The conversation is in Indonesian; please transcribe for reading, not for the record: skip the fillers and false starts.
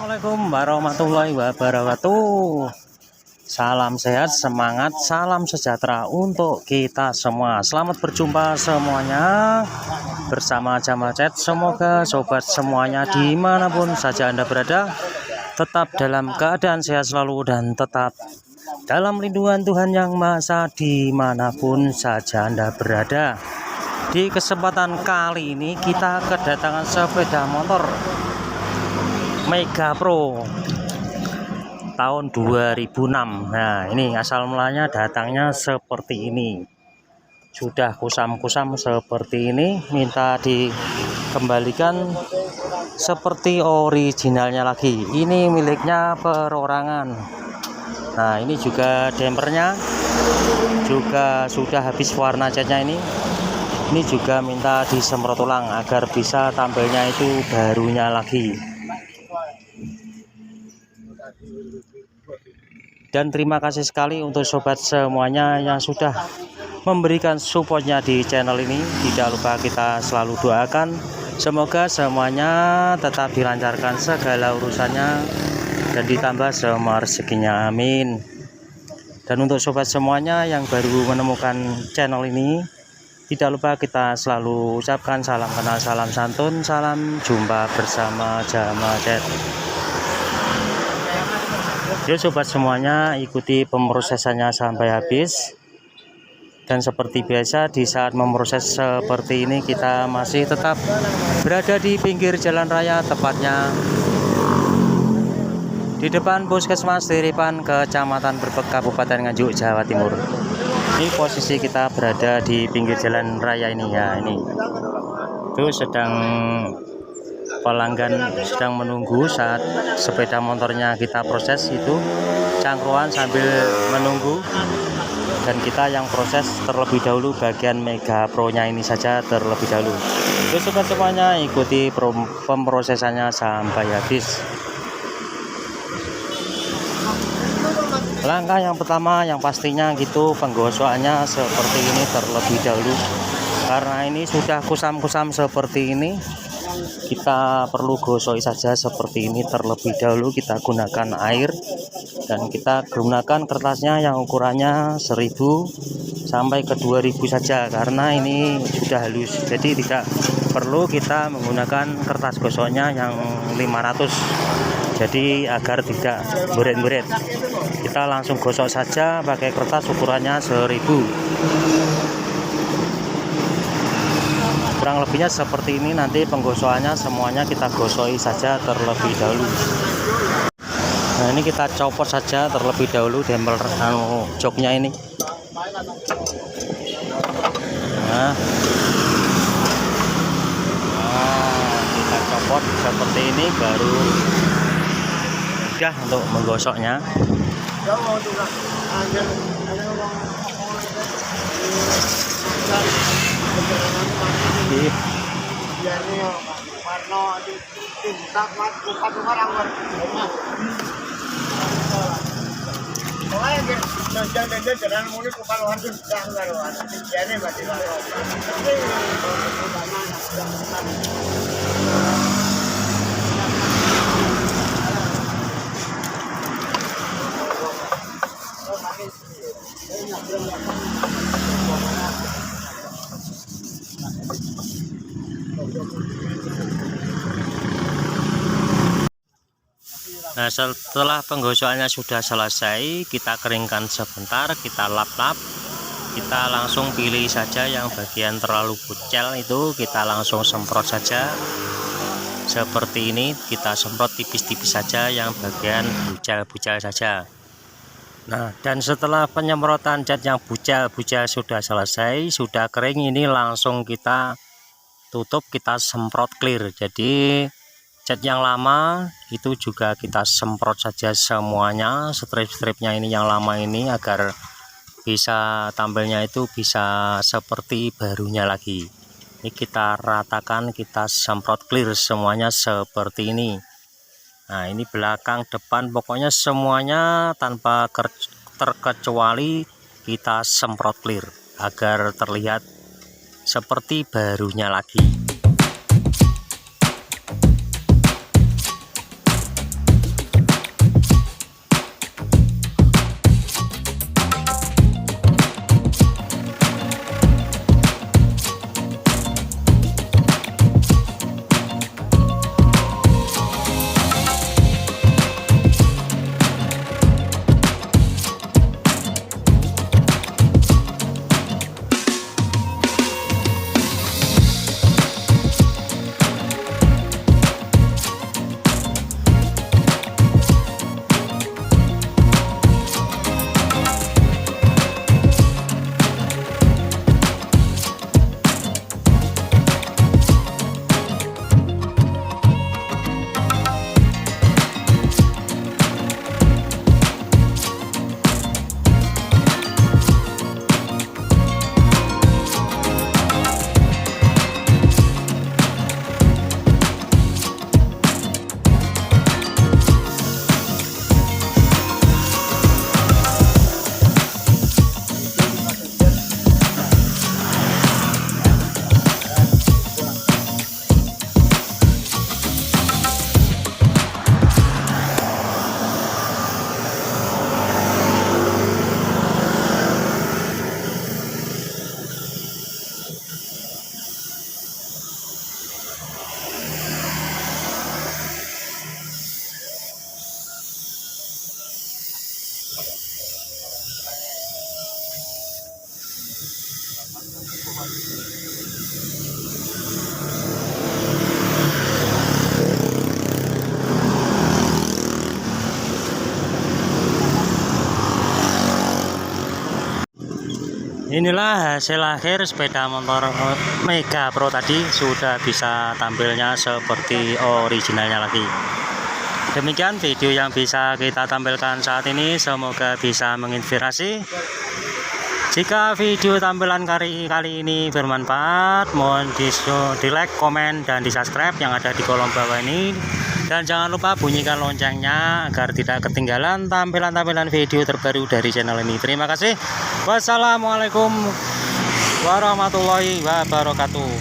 Assalamualaikum warahmatullahi wabarakatuh. Salam sehat, semangat, salam sejahtera untuk kita semua. Selamat berjumpa semuanya bersama Jamal Chat. Semoga sobat semuanya dimanapun saja Anda berada tetap dalam keadaan sehat selalu dan tetap dalam lindungan Tuhan Yang Maha Esa dimanapun saja Anda berada. Di kesempatan kali ini kita kedatangan sepeda motor Mega Pro tahun 2006. Nah, ini asal mulanya datangnya seperti ini. Sudah kusam-kusam seperti ini, minta dikembalikan seperti originalnya lagi. Ini miliknya perorangan. Nah, ini juga dempernya juga sudah habis warna catnya ini. Ini juga minta disemprot ulang agar bisa tampilnya itu barunya lagi. Dan terima kasih sekali untuk sobat semuanya yang sudah memberikan supportnya di channel ini. Tidak lupa kita selalu doakan semoga semuanya tetap dilancarkan segala urusannya dan ditambah semua rezekinya, amin. Dan untuk sobat semuanya yang baru menemukan channel ini, tidak lupa kita selalu ucapkan salam kenal, salam santun, salam jumpa bersama Jamal Chat. Yuk sobat semuanya, ikuti pemrosesannya sampai habis. Dan seperti biasa di saat memproses seperti ini kita masih tetap berada di pinggir jalan raya, tepatnya di depan Puskesmas Tiripan, Kecamatan Brebek, Kabupaten Nganjuk, Jawa Timur. Ini posisi kita berada di pinggir jalan raya ini ya. Ini itu sedang pelanggan sedang menunggu saat sepeda motornya kita proses, itu cangkruan sambil menunggu, dan kita yang proses terlebih dahulu bagian Mega Pro nya ini saja terlebih dahulu. Jadi sobat semuanya ikuti pemrosesannya sampai habis. Langkah yang pertama yang pastinya gitu penggosokannya seperti ini terlebih dahulu. Karena ini sudah kusam-kusam seperti ini, kita perlu gosok saja seperti ini terlebih dahulu. Kita gunakan air dan kita gunakan kertasnya yang ukurannya 1000 sampai ke 2000 saja, karena ini sudah halus, jadi tidak perlu kita menggunakan kertas gosoknya yang 500, jadi agar tidak beret-beret. Kita langsung gosok saja pakai kertas ukurannya 1000. Kurang lebihnya seperti ini. Nanti penggosokannya semuanya kita gosoi saja terlebih dahulu. Nah, ini kita copot saja terlebih dahulu demper joknya ini. Nah, kita copot seperti ini baru mudah untuk menggosoknya. Nah, setelah penggosokannya sudah selesai, kita keringkan sebentar, kita lap-lap. Kita langsung pilih saja yang bagian terlalu bucel itu, kita langsung semprot saja. Seperti ini, kita semprot tipis-tipis saja yang bagian bucel-bucel saja. Nah, dan setelah penyemprotan cat yang bucel-bucel sudah selesai, sudah kering, ini langsung kita tutup, kita semprot clear. Jadi cat yang lama itu juga kita semprot saja semuanya, strip-stripnya ini yang lama ini, agar bisa tampilnya itu bisa seperti barunya lagi. Ini kita ratakan, kita semprot clear semuanya seperti ini. Nah, ini belakang, depan, pokoknya semuanya tanpa terkecuali kita semprot clear agar terlihat seperti barunya lagi. Inilah hasil akhir sepeda motor Mega Pro tadi, sudah bisa tampilnya seperti originalnya lagi. Demikian video yang bisa kita tampilkan saat ini, semoga bisa menginspirasi. Jika video tampilan kali ini bermanfaat, mohon di like, komen, dan di subscribe yang ada di kolom bawah ini. Dan jangan lupa bunyikan loncengnya agar tidak ketinggalan tampilan-tampilan video terbaru dari channel ini. Terima kasih. Wassalamualaikum warahmatullahi wabarakatuh.